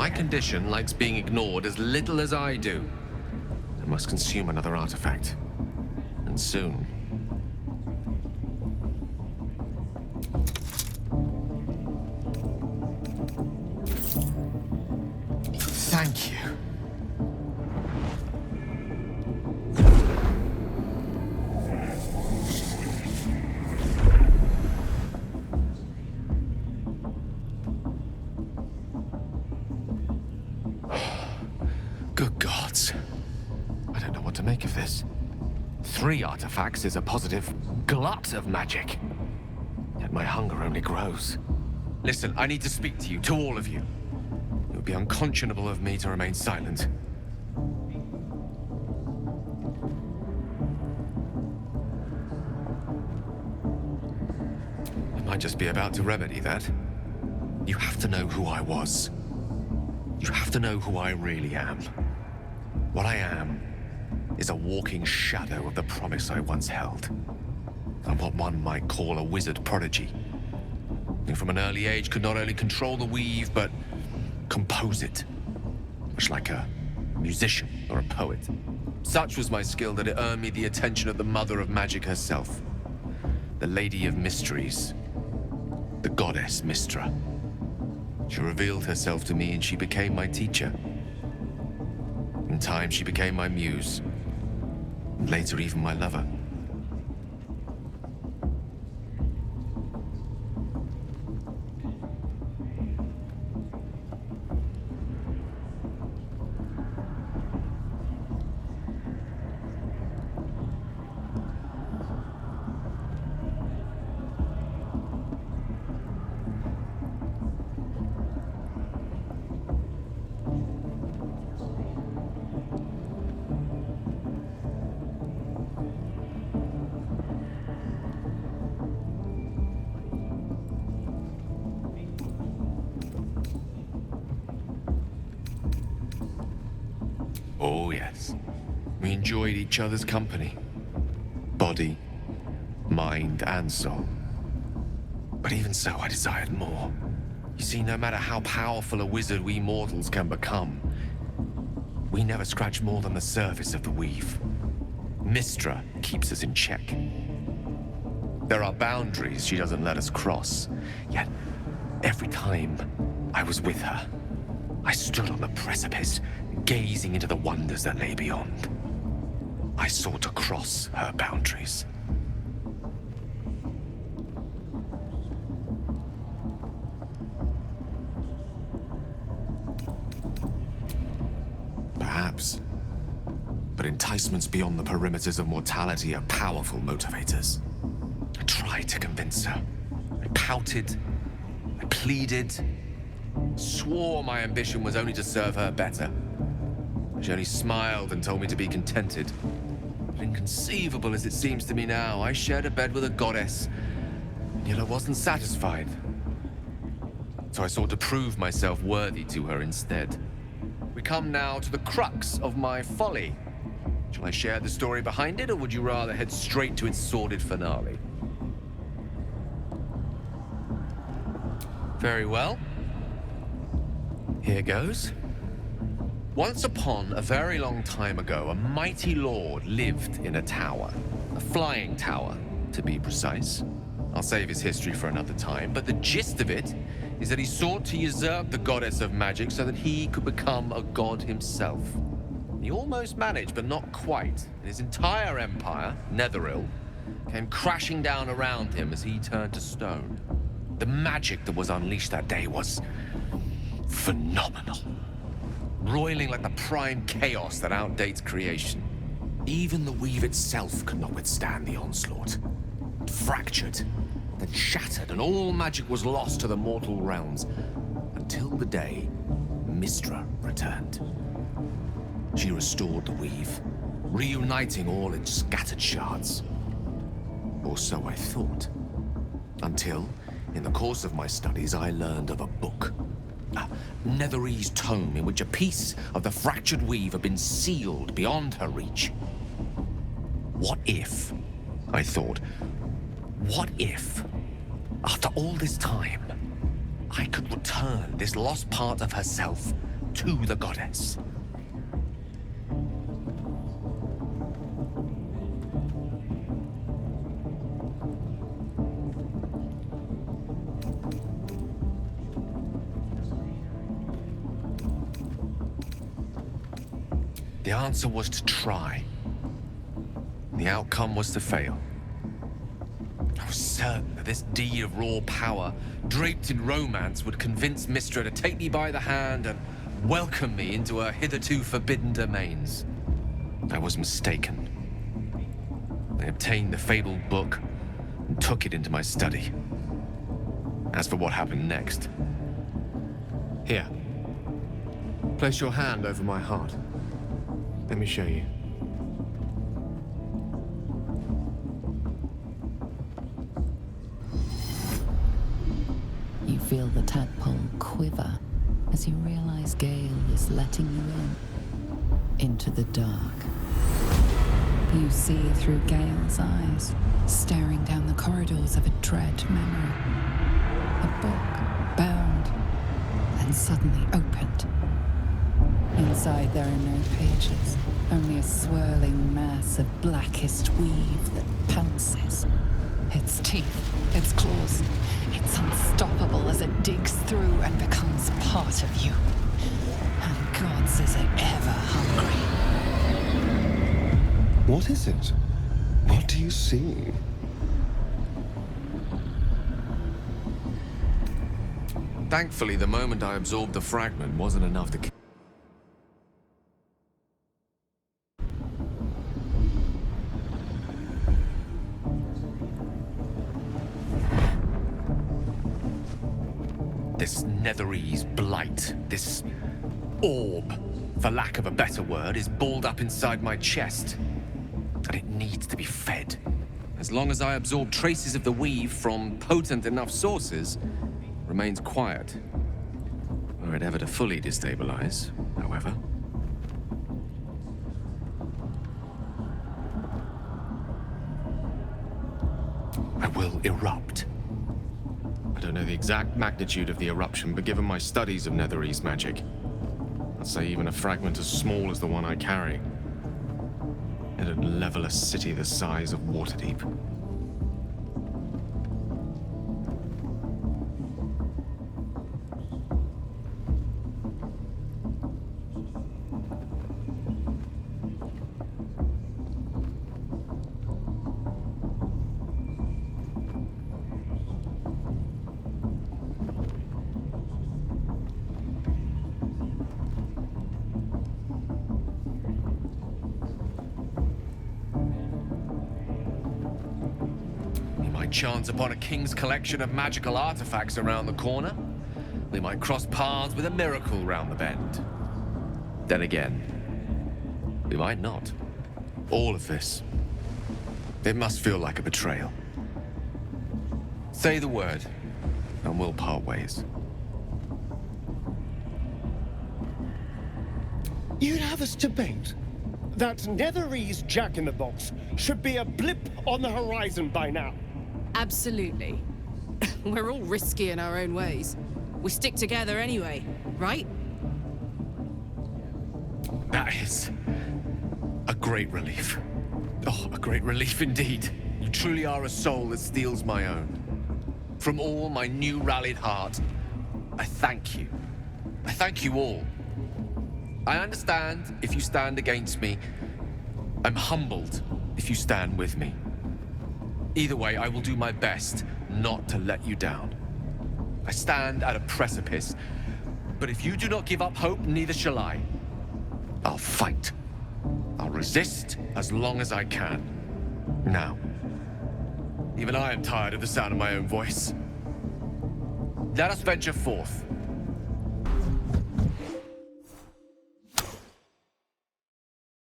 My condition likes being ignored as little as I do. I must consume another artifact. And soon. Thank you. Good gods. I don't know what to make of this. 3 artifacts is a positive glut of magic. Yet my hunger only grows. Listen, I need to speak to you, to all of you. It would be unconscionable of me to remain silent. I might just be about to remedy that. You have to know who I was. You have to know who I really am. What I am is a walking shadow of the promise I once held. I'm what one might call a wizard prodigy, who from an early age could not only control the weave, but compose it, much like a musician or a poet. Such was my skill that it earned me the attention of the mother of magic herself, the Lady of Mysteries, the goddess Mystra. She revealed herself to me and she became my teacher. In time, she became my muse, and later even my lover. Oh, yes. We enjoyed each other's company. Body, mind, and soul. But even so, I desired more. You see, no matter how powerful a wizard we mortals can become, we never scratch more than the surface of the weave. Mystra keeps us in check. There are boundaries she doesn't let us cross. Yet, every time I was with her, I stood on the precipice, gazing into the wonders that lay beyond. I sought to cross her boundaries. Perhaps. But enticements beyond the perimeters of mortality are powerful motivators. I tried to convince her. I pouted. I pleaded. Swore my ambition was only to serve her better. She only smiled and told me to be contented. But inconceivable as it seems to me now, I shared a bed with a goddess, and yet I wasn't satisfied. So I sought to prove myself worthy to her instead. We come now to the crux of my folly. Shall I share the story behind it, or would you rather head straight to its sordid finale? Very well. Here goes. Once upon a very long time ago, a mighty lord lived in a tower. A flying tower, to be precise. I'll save his history for another time, but the gist of it is that he sought to usurp the goddess of magic so that he could become a god himself. He almost managed, but not quite. And his entire empire, Netheril, came crashing down around him as he turned to stone. The magic that was unleashed that day was phenomenal. Roiling like the prime chaos that outdates creation. Even the weave itself could not withstand the onslaught. It fractured, then shattered, and all magic was lost to the mortal realms, until the day Mystra returned. She restored the weave, reuniting all its scattered shards. Or so I thought. Until, in the course of my studies, I learned of a book. A Netherese tome in which a piece of the fractured weave had been sealed beyond her reach. What if, I thought, what if, after all this time, I could return this lost part of herself to the goddess. The answer was to try. The outcome was to fail. I was certain that this deed of raw power, draped in romance, would convince Mystra to take me by the hand and welcome me into her hitherto forbidden domains. I was mistaken. I obtained the fabled book and took it into my study. As for what happened next... Here. Place your hand over my heart. Let me show you. You feel the tadpole quiver as you realize Gale is letting you into the dark. You see through Gale's eyes, staring down the corridors of a dread memory. A book, bound, and suddenly opened. Inside there are no pages, only a swirling mass of blackest weave that pounces. Its teeth, its claws, it's unstoppable as it digs through and becomes part of you. And gods, is it ever hungry. What is it? What do you see? Thankfully, the moment I absorbed the fragment wasn't enough to... This Netherese blight, this orb, for lack of a better word, is balled up inside my chest. And it needs to be fed. As long as I absorb traces of the weave from potent enough sources, remains quiet. Were it ever to fully destabilize, however. I will erupt. I don't know the exact magnitude of the eruption, but given my studies of Netherese magic, I'd say even a fragment as small as the one I carry, it'd level a city the size of Waterdeep. Chance upon a king's collection of magical artifacts around the corner. We might cross paths with a miracle round the bend. Then again, we might not. All of this, it must feel like a betrayal. Say the word, and we'll part ways. You'd have us debate that Netherese Jack-in-the-Box should be a blip on the horizon by now. Absolutely. We're all risky in our own ways. We stick together anyway, right? That is a great relief. Oh, a great relief indeed. You truly are a soul that steals my own. From all my new rallied heart, I thank you. I thank you all. I understand if you stand against me. I'm humbled if you stand with me. Either way, I will do my best not to let you down. I stand at a precipice, but if you do not give up hope, neither shall I. I'll fight. I'll resist as long as I can. Now, even I am tired of the sound of my own voice. Let us venture forth.